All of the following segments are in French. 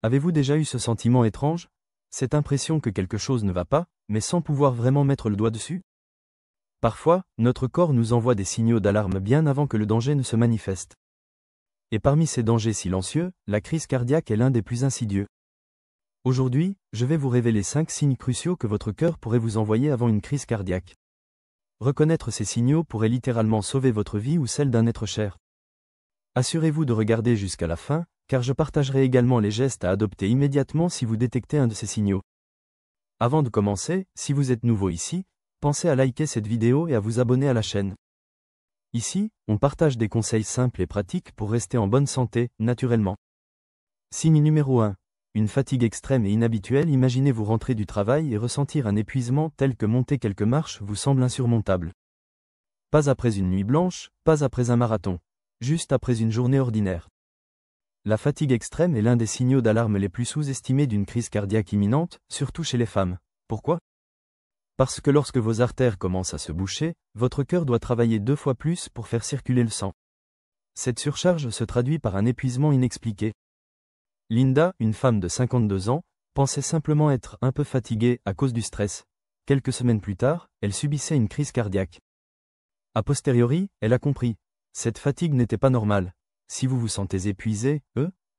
Avez-vous déjà eu ce sentiment étrange? Cette impression que quelque chose ne va pas, mais sans pouvoir vraiment mettre le doigt dessus? Parfois, notre corps nous envoie des signaux d'alarme bien avant que le danger ne se manifeste. Et parmi ces dangers silencieux, la crise cardiaque est l'un des plus insidieux. Aujourd'hui, je vais vous révéler 5 signes cruciaux que votre cœur pourrait vous envoyer avant une crise cardiaque. Reconnaître ces signaux pourrait littéralement sauver votre vie ou celle d'un être cher. Assurez-vous de regarder jusqu'à la fin, car je partagerai également les gestes à adopter immédiatement si vous détectez un de ces signaux. Avant de commencer, si vous êtes nouveau ici, pensez à liker cette vidéo et à vous abonner à la chaîne. Ici, on partage des conseils simples et pratiques pour rester en bonne santé, naturellement. Signe numéro 1. Une fatigue extrême et inhabituelle. Imaginez vous rentrer du travail et ressentir un épuisement tel que monter quelques marches vous semble insurmontable. Pas après une nuit blanche, pas après un marathon. Juste après une journée ordinaire. La fatigue extrême est l'un des signaux d'alarme les plus sous-estimés d'une crise cardiaque imminente, surtout chez les femmes. Pourquoi? Parce que lorsque vos artères commencent à se boucher, votre cœur doit travailler 2 fois plus pour faire circuler le sang. Cette surcharge se traduit par un épuisement inexpliqué. Linda, une femme de 52 ans, pensait simplement être un peu fatiguée à cause du stress. Quelques semaines plus tard, elle subissait une crise cardiaque. A posteriori, elle a compris. Cette fatigue n'était pas normale. Si vous vous sentez épuisé,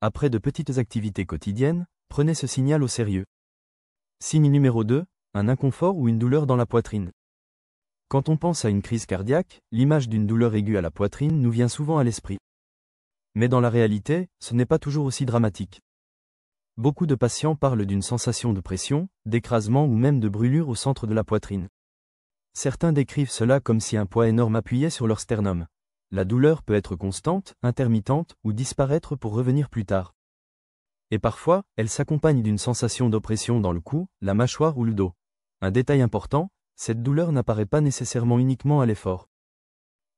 après de petites activités quotidiennes, prenez ce signal au sérieux. Signe numéro 2, un inconfort ou une douleur dans la poitrine. Quand on pense à une crise cardiaque, l'image d'une douleur aiguë à la poitrine nous vient souvent à l'esprit. Mais dans la réalité, ce n'est pas toujours aussi dramatique. Beaucoup de patients parlent d'une sensation de pression, d'écrasement ou même de brûlure au centre de la poitrine. Certains décrivent cela comme si un poids énorme appuyait sur leur sternum. La douleur peut être constante, intermittente ou disparaître pour revenir plus tard. Et parfois, elle s'accompagne d'une sensation d'oppression dans le cou, la mâchoire ou le dos. Un détail important, cette douleur n'apparaît pas nécessairement uniquement à l'effort.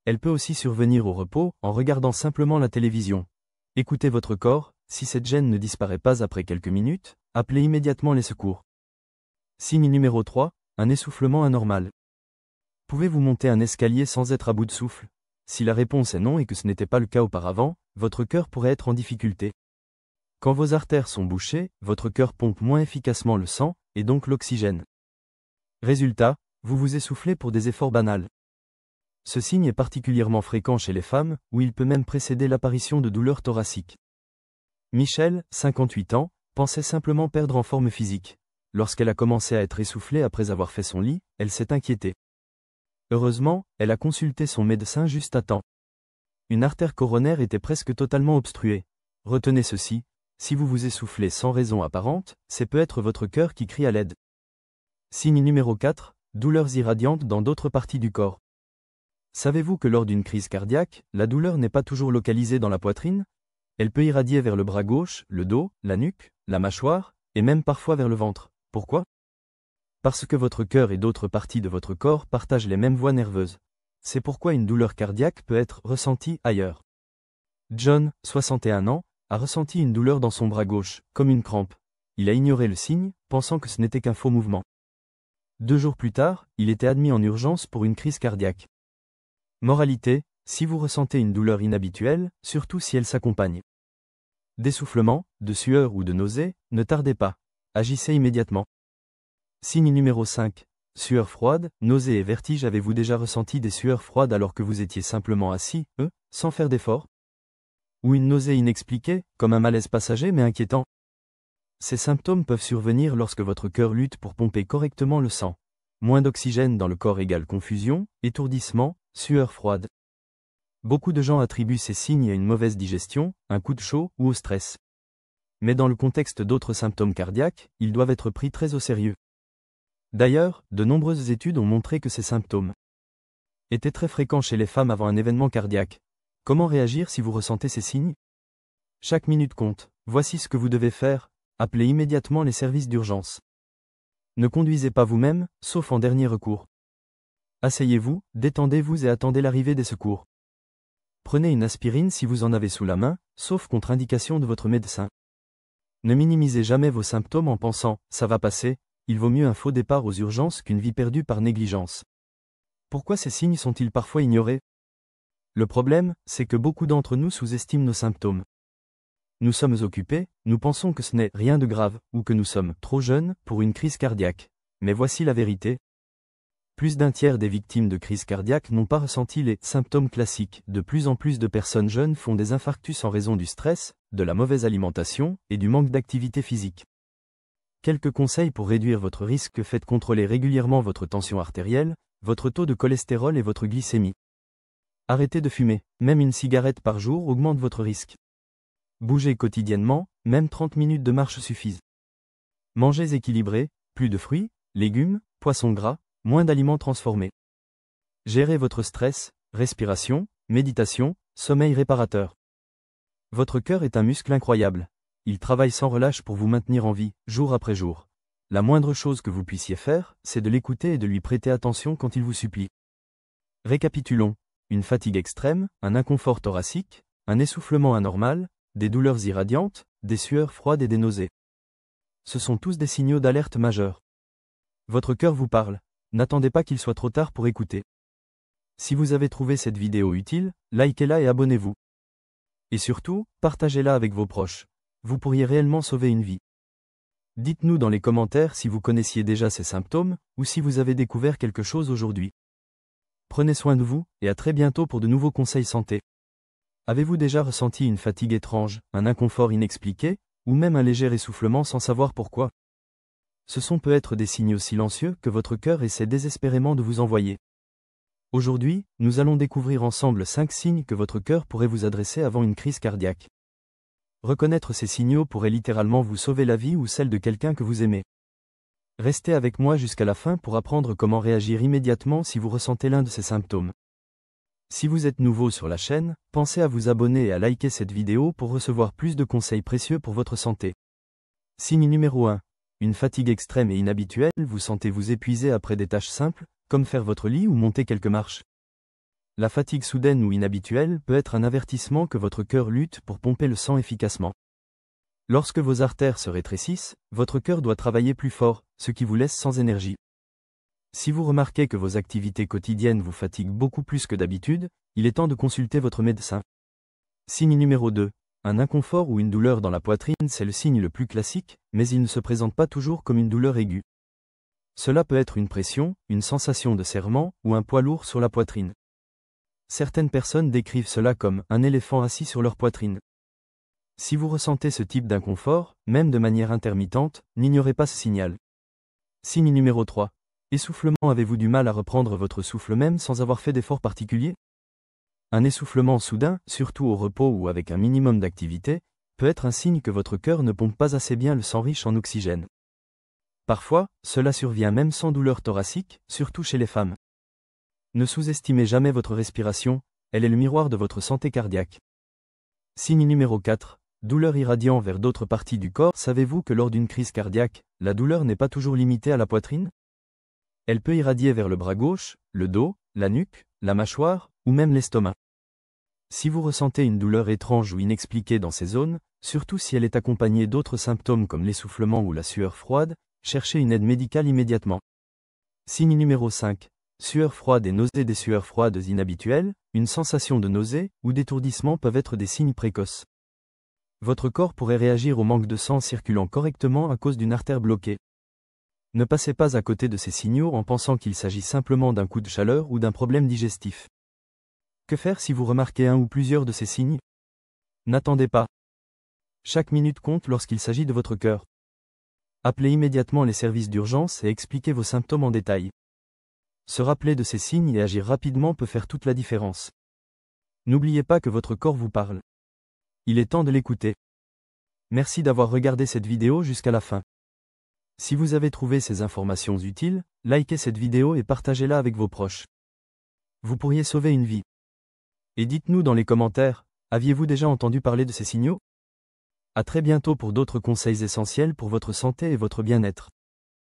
Elle peut aussi survenir au repos, en regardant simplement la télévision. Écoutez votre corps, si cette gêne ne disparaît pas après quelques minutes, appelez immédiatement les secours. Signe numéro 3, un essoufflement anormal. Pouvez-vous monter un escalier sans être à bout de souffle? Si la réponse est non et que ce n'était pas le cas auparavant, votre cœur pourrait être en difficulté. Quand vos artères sont bouchées, votre cœur pompe moins efficacement le sang, et donc l'oxygène. Résultat, vous vous essoufflez pour des efforts banals. Ce signe est particulièrement fréquent chez les femmes, où il peut même précéder l'apparition de douleurs thoraciques. Michelle, 58 ans, pensait simplement perdre en forme physique. Lorsqu'elle a commencé à être essoufflée après avoir fait son lit, elle s'est inquiétée. Heureusement, elle a consulté son médecin juste à temps. Une artère coronaire était presque totalement obstruée. Retenez ceci, si vous vous essoufflez sans raison apparente, c'est peut-être votre cœur qui crie à l'aide. Signe numéro 4, douleurs irradiantes dans d'autres parties du corps. Savez-vous que lors d'une crise cardiaque, la douleur n'est pas toujours localisée dans la poitrine? Elle peut irradier vers le bras gauche, le dos, la nuque, la mâchoire, et même parfois vers le ventre. Pourquoi? Parce que votre cœur et d'autres parties de votre corps partagent les mêmes voies nerveuses. C'est pourquoi une douleur cardiaque peut être ressentie ailleurs. John, 61 ans, a ressenti une douleur dans son bras gauche, comme une crampe. Il a ignoré le signe, pensant que ce n'était qu'un faux mouvement. 2 jours plus tard, il était admis en urgence pour une crise cardiaque. Moralité, si vous ressentez une douleur inhabituelle, surtout si elle s'accompagne d'essoufflement, de sueur ou de nausée, ne tardez pas. Agissez immédiatement. Signe numéro 5. Sueur froide, nausée et vertige. Avez-vous déjà ressenti des sueurs froides alors que vous étiez simplement assis, sans faire d'effort? Ou une nausée inexpliquée, comme un malaise passager mais inquiétant? Ces symptômes peuvent survenir lorsque votre cœur lutte pour pomper correctement le sang. Moins d'oxygène dans le corps égale confusion, étourdissement, sueur froide. Beaucoup de gens attribuent ces signes à une mauvaise digestion, un coup de chaud ou au stress. Mais dans le contexte d'autres symptômes cardiaques, ils doivent être pris très au sérieux. D'ailleurs, de nombreuses études ont montré que ces symptômes étaient très fréquents chez les femmes avant un événement cardiaque. Comment réagir si vous ressentez ces signes? Chaque minute compte. Voici ce que vous devez faire. Appelez immédiatement les services d'urgence. Ne conduisez pas vous-même, sauf en dernier recours. Asseyez-vous, détendez-vous et attendez l'arrivée des secours. Prenez une aspirine si vous en avez sous la main, sauf contre indication de votre médecin. Ne minimisez jamais vos symptômes en pensant « ça va passer », il vaut mieux un faux départ aux urgences qu'une vie perdue par négligence. Pourquoi ces signes sont-ils parfois ignorés? Le problème, c'est que beaucoup d'entre nous sous-estiment nos symptômes. nous sommes occupés, nous pensons que ce n'est rien de grave, ou que nous sommes trop jeunes pour une crise cardiaque. Mais voici la vérité. Plus d'un tiers des victimes de crise cardiaque n'ont pas ressenti les symptômes classiques. De plus en plus de personnes jeunes font des infarctus en raison du stress, de la mauvaise alimentation et du manque d'activité physique. Quelques conseils pour réduire votre risque: faites contrôler régulièrement votre tension artérielle, votre taux de cholestérol et votre glycémie. Arrêtez de fumer, même une cigarette par jour augmente votre risque. Bougez quotidiennement, même 30 minutes de marche suffisent. Mangez équilibré, plus de fruits, légumes, poissons gras, moins d'aliments transformés. Gérez votre stress, respiration, méditation, sommeil réparateur. Votre cœur est un muscle incroyable. Il travaille sans relâche pour vous maintenir en vie, jour après jour. La moindre chose que vous puissiez faire, c'est de l'écouter et de lui prêter attention quand il vous supplie. Récapitulons. Une fatigue extrême, un inconfort thoracique, un essoufflement anormal, des douleurs irradiantes, des sueurs froides et des nausées. Ce sont tous des signaux d'alerte majeurs. Votre cœur vous parle. N'attendez pas qu'il soit trop tard pour écouter. Si vous avez trouvé cette vidéo utile, likez-la et abonnez-vous. Et surtout, partagez-la avec vos proches. Vous pourriez réellement sauver une vie. Dites-nous dans les commentaires si vous connaissiez déjà ces symptômes, ou si vous avez découvert quelque chose aujourd'hui. Prenez soin de vous, et à très bientôt pour de nouveaux conseils santé. Avez-vous déjà ressenti une fatigue étrange, un inconfort inexpliqué, ou même un léger essoufflement sans savoir pourquoi? Ce sont peut-être des signaux silencieux que votre cœur essaie désespérément de vous envoyer. Aujourd'hui, nous allons découvrir ensemble 5 signes que votre cœur pourrait vous adresser avant une crise cardiaque. Reconnaître ces signaux pourrait littéralement vous sauver la vie ou celle de quelqu'un que vous aimez. Restez avec moi jusqu'à la fin pour apprendre comment réagir immédiatement si vous ressentez l'un de ces symptômes. Si vous êtes nouveau sur la chaîne, pensez à vous abonner et à liker cette vidéo pour recevoir plus de conseils précieux pour votre santé. Signe numéro 1. Une fatigue extrême et inhabituelle. Vous sentez-vous épuisé après des tâches simples, comme faire votre lit ou monter quelques marches. La fatigue soudaine ou inhabituelle peut être un avertissement que votre cœur lutte pour pomper le sang efficacement. Lorsque vos artères se rétrécissent, votre cœur doit travailler plus fort, ce qui vous laisse sans énergie. Si vous remarquez que vos activités quotidiennes vous fatiguent beaucoup plus que d'habitude, il est temps de consulter votre médecin. Signe numéro 2. Un inconfort ou une douleur dans la poitrine. C'est le signe le plus classique, mais il ne se présente pas toujours comme une douleur aiguë. Cela peut être une pression, une sensation de serrement, ou un poids lourd sur la poitrine. Certaines personnes décrivent cela comme un éléphant assis sur leur poitrine. Si vous ressentez ce type d'inconfort, même de manière intermittente, n'ignorez pas ce signal. Signe numéro 3. Essoufflement. Avez-vous du mal à reprendre votre souffle même sans avoir fait d'efforts particuliers? Un essoufflement soudain, surtout au repos ou avec un minimum d'activité, peut être un signe que votre cœur ne pompe pas assez bien le sang riche en oxygène. Parfois, cela survient même sans douleur thoracique, surtout chez les femmes. Ne sous-estimez jamais votre respiration, elle est le miroir de votre santé cardiaque. Signe numéro 4. Douleur irradiant vers d'autres parties du corps. Savez-vous que lors d'une crise cardiaque, la douleur n'est pas toujours limitée à la poitrine? Elle peut irradier vers le bras gauche, le dos, la nuque, la mâchoire, ou même l'estomac. Si vous ressentez une douleur étrange ou inexpliquée dans ces zones, surtout si elle est accompagnée d'autres symptômes comme l'essoufflement ou la sueur froide, cherchez une aide médicale immédiatement. Signe numéro 5. Sueur froide et nausée. Des sueurs froides inhabituelles, une sensation de nausée ou d'étourdissement peuvent être des signes précoces. Votre corps pourrait réagir au manque de sang circulant correctement à cause d'une artère bloquée. Ne passez pas à côté de ces signaux en pensant qu'il s'agit simplement d'un coup de chaleur ou d'un problème digestif. Que faire si vous remarquez un ou plusieurs de ces signes? N'attendez pas. Chaque minute compte lorsqu'il s'agit de votre cœur. Appelez immédiatement les services d'urgence et expliquez vos symptômes en détail. Se rappeler de ces signes et agir rapidement peut faire toute la différence. N'oubliez pas que votre corps vous parle. Il est temps de l'écouter. Merci d'avoir regardé cette vidéo jusqu'à la fin. Si vous avez trouvé ces informations utiles, likez cette vidéo et partagez-la avec vos proches. Vous pourriez sauver une vie. Et dites-nous dans les commentaires, aviez-vous déjà entendu parler de ces signaux? À très bientôt pour d'autres conseils essentiels pour votre santé et votre bien-être.